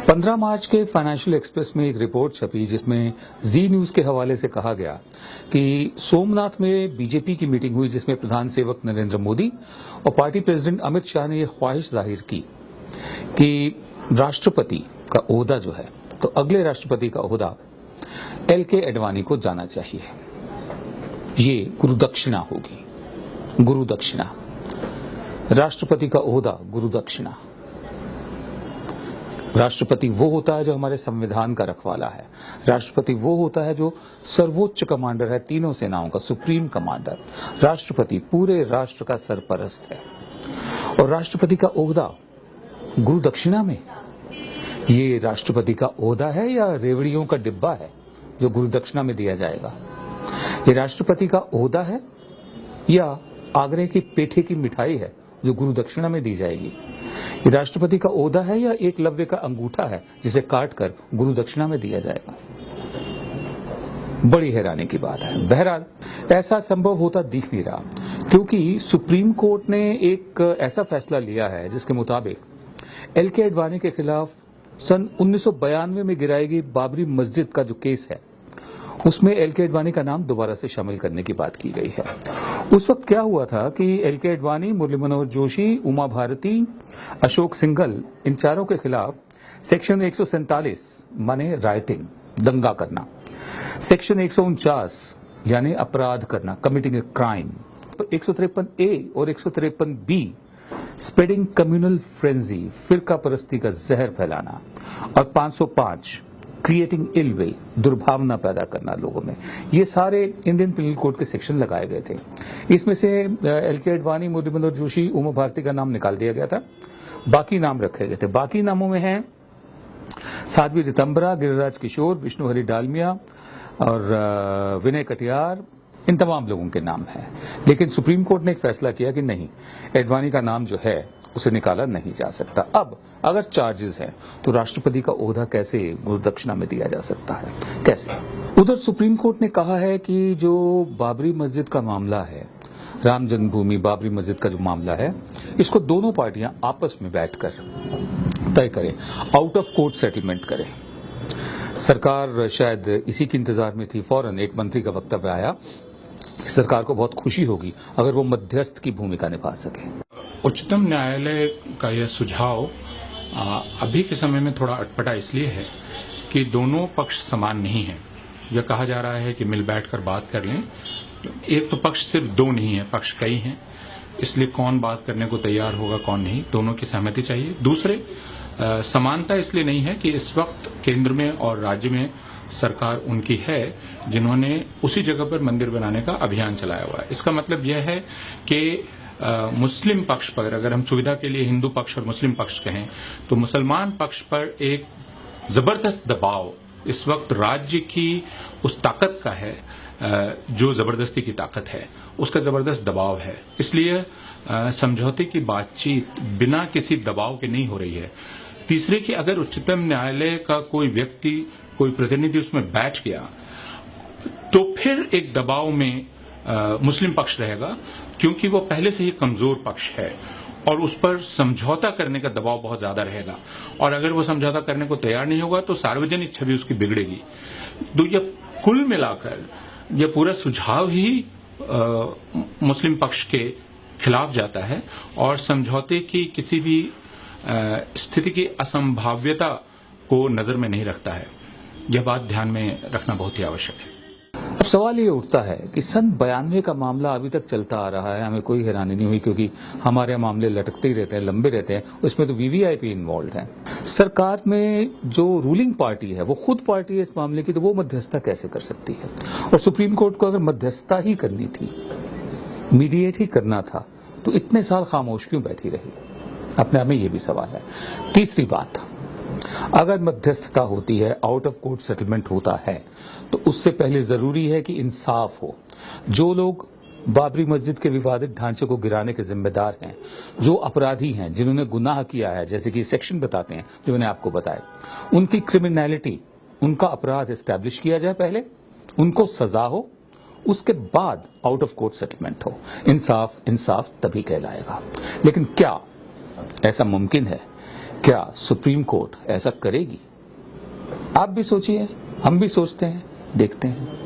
15 मार्च के financial express में एक रिपोर्ट छपी जिसमें जी न्यूज के हवाले से कहा गया कि सोमनाथ में बीजेपी की मीटिंग हुई जिसमें प्रधान सेवक नरेंद्र मोदी और पार्टी प्रेसिडेंट अमित शाह ने यह ख्वाहिश जाहिर की कि राष्ट्रपति का ओहदा जो है तो अगले राष्ट्रपति का ओहदा एल.के. एडवाणी को जाना चाहिए। ये गुरुदक्षिणा होगी, गुरुदक्षिणा। राष्ट्रपति का ओहदा गुरुदक्षिणा। राष्ट्रपति वो होता है जो हमारे संविधान का रखवाला है। राष्ट्रपति वो होता है जो सर्वोच्च कमांडर है तीनों सेनाओं का, सुप्रीम कमांडर। राष्ट्रपति पूरे राष्ट्र का सरपरस्त है और राष्ट्रपति का ओहदा गुरु दक्षिणा में। ये राष्ट्रपति का ओहदा है या रेवड़ियों का डिब्बा है जो गुरु दक्षिणा में दिया जाएगा? ये राष्ट्रपति का ओहदा है या आगरे की पेठे की मिठाई है जो गुरु दक्षिणा में दी जाएगी? ये राष्ट्रपति का ओहदा है या एकलव्य का अंगूठा है जिसे काटकर गुरु दक्षिणा में दिया जाएगा? बड़ी हैरानी की बात है। बहरहाल ऐसा संभव होता दिख नहीं रहा, क्योंकि सुप्रीम कोर्ट ने एक ऐसा फैसला लिया है जिसके मुताबिक एल.के. एडवाणी के खिलाफ सन 1992 में गिराई गई बाबरी मस्जिद का जो केस है उसमें एल.के. एडवाणी का नाम दोबारा से शामिल करने की बात की गई है। उस वक्त क्या हुआ था कि एल.के. एडवाणी, मुरली मनोहर जोशी, उमा भारती, अशोक सिंघल, इन चारों के खिलाफ सेक्शन 147 माने राइटिंग, दंगा करना, सेक्शन 149 यानी अपराध करना, कमिटिंग ए क्राइम, 153A और 153B स्प्रेडिंग कम्युनल फ्रेंजी, फिरका परस्ती का जहर फैलाना, और 505 क्रिएटिंग इल विल, दुर्भावना पैदा करना लोगों में। ये सारे इंडियन पिनल कोड के सेक्शन लगाए गए थे। इसमें से एल.के. एडवाणी, मुरली मनोहर जोशी, उमा भारती का नाम निकाल दिया गया था, बाकी नाम रखे गए थे। बाकी नामों में हैं साध्वी रितंबरा, गिरिराज किशोर, विष्णु हरि डालमिया और विनय कटियार, इन तमाम लोगों के नाम हैं। लेकिन सुप्रीम कोर्ट ने एक फैसला किया कि नहीं, एडवाणी का नाम जो है उसे निकाला नहीं जा सकता। अब अगर चार्जेस हैं तो राष्ट्रपति का ओहदा कैसे गुरुदक्षिणा में दिया जा सकता है, कैसे? उधर सुप्रीम कोर्ट ने कहा है कि जो बाबरी मस्जिद का मामला है, राम जन्मभूमि बाबरी मस्जिद का जो मामला है, इसको दोनों पार्टियां आपस में बैठकर तय करें, आउट ऑफ कोर्ट सेटलमेंट करें। सरकार शायद इसी के इंतजार में थी। फौरन एक मंत्री का वक्तव्य आया कि सरकार को बहुत खुशी होगी अगर वो मध्यस्थ की भूमिका निभा सके। उच्चतम न्यायालय का यह सुझाव अभी के समय में थोड़ा अटपटा इसलिए है कि दोनों पक्ष समान नहीं है। यह कहा जा रहा है कि मिल बैठकर बात कर लें। एक तो पक्ष सिर्फ दो नहीं है, पक्ष कई हैं, इसलिए कौन बात करने को तैयार होगा कौन नहीं, दोनों की सहमति चाहिए। दूसरे, समानता इसलिए नहीं है कि इस वक्त केंद्र में और राज्य में सरकार उनकी है जिन्होंने उसी जगह पर मंदिर बनाने का अभियान चलाया हुआ है। इसका मतलब यह है कि मुस्लिम पक्ष पर, अगर हम सुविधा के लिए हिंदू पक्ष और मुस्लिम पक्ष कहें, तो मुसलमान पक्ष पर एक जबरदस्त दबाव इस वक्त राज्य की उस ताकत का है जो जबरदस्ती की ताकत है, उसका जबरदस्त दबाव है। इसलिए समझौते की बातचीत बिना किसी दबाव के नहीं हो रही है। तीसरे कि अगर उच्चतम न्यायालय का कोई व्यक्ति, कोई प्रतिनिधि उसमें बैठ गया तो फिर एक दबाव में मुस्लिम पक्ष रहेगा, क्योंकि वो पहले से ही कमजोर पक्ष है और उस पर समझौता करने का दबाव बहुत ज्यादा रहेगा। और अगर वो समझौता करने को तैयार नहीं होगा तो सार्वजनिक छवि उसकी बिगड़ेगी। तो यह कुल मिलाकर यह पूरा सुझाव ही मुस्लिम पक्ष के खिलाफ जाता है और समझौते की किसी भी स्थिति की असंभाव्यता को नजर में नहीं रखता है। यह बात ध्यान में रखना बहुत ही आवश्यक है। अब सवाल ये उठता है कि सन 92 का मामला अभी तक चलता आ रहा है, हमें कोई हैरानी नहीं हुई क्योंकि हमारे मामले लटकते ही रहते हैं, लंबे रहते हैं, उसमें तो वीवीआईपी इन्वॉल्व है। सरकार में जो रूलिंग पार्टी है वो खुद पार्टी है इस मामले की, तो वो मध्यस्थता कैसे कर सकती है? और सुप्रीम कोर्ट को अगर मध्यस्थता ही करनी थी, मीडिएट ही करना था, तो इतने साल खामोश क्यों बैठी रही? अपने आप में ये भी सवाल है। तीसरी बात, अगर मध्यस्थता होती है, आउट ऑफ कोर्ट सेटलमेंट होता है, तो उससे पहले जरूरी है कि इंसाफ हो। जो लोग बाबरी मस्जिद के विवादित ढांचे को गिराने के जिम्मेदार हैं, जो अपराधी हैं, जिन्होंने गुनाह किया है, जैसे कि सेक्शन बताते हैं जो मैंने आपको बताया, उनकी क्रिमिनैलिटी, उनका अपराध एस्टैब्लिश किया जाए, पहले उनको सजा हो, उसके बाद आउट ऑफ कोर्ट सेटलमेंट हो। इंसाफ इंसाफ तभी कहलाएगा। लेकिन क्या ऐसा मुमकिन है क्या सुप्रीम कोर्ट ऐसा करेगी? आप भी सोचिए, हम भी सोचते हैं, देखते हैं।